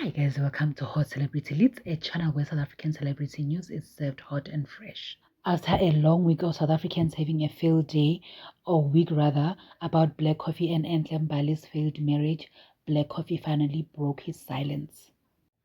Hi guys, welcome to Hot Celebrity Leads, a channel where South African celebrity news is served hot and fresh. After a long week of South Africans having a field day, or week rather, about Black Coffee and Enhle Mbali's failed marriage, Black Coffee finally broke his silence.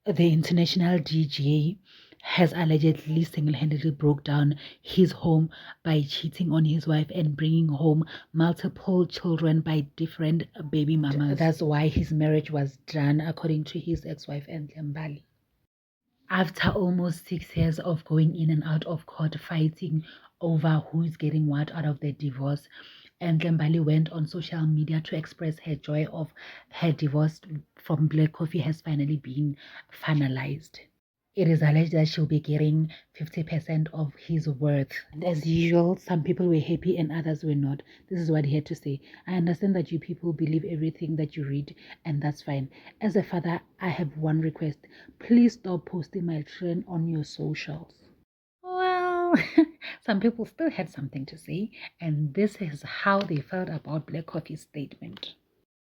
The international DJ has allegedly single-handedly broke down his home by cheating on his wife and bringing home multiple children by different baby mamas. That's why his marriage was done, according to his ex-wife Enhle Mbali. After almost 6 years of going in and out of court fighting over who is getting what out of the divorce, Enhle Mbali went on social media to express her joy of her divorce from Black Coffee has finally been finalized. It is alleged that she'll be getting 50% of his worth. And as usual, some people were happy and others were not. This is what he had to say. I understand that you people believe everything that you read, and that's fine. As a father, I have one request. Please stop posting my children on your socials. Well, some people still had something to say, and this is how they felt about Black Coffee's statement.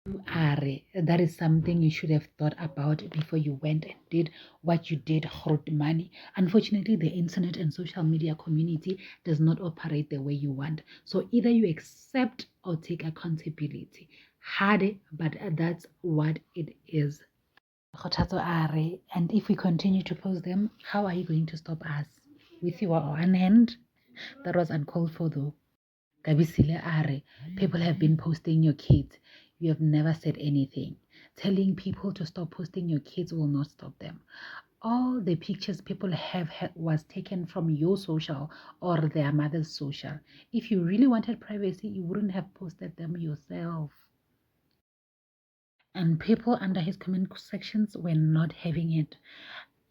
That is something you should have thought about before you went and did what you did, money. Unfortunately, the internet and social media community does not operate the way you want. So either you accept or take accountability. Hard, but that's what it is. And if we continue to post them, how are you going to stop us? With your one hand? That was uncalled for though. Kabisile Are, people have been posting your kids. You have never said anything. Telling people to stop posting your kids will not stop them. All the pictures people have had was taken from your social or their mother's social. If you really wanted privacy, you wouldn't have posted them yourself. And people under his comment sections were not having it.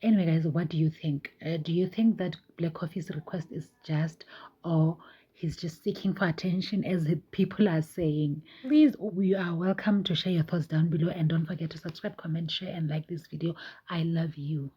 Anyway, guys, what do you think? Do you think that Black Coffee's request is just, or he's just seeking for attention, as the people are saying? Please, we are welcome to share your thoughts down below, and don't forget to subscribe, comment, share, and like this video. I love you.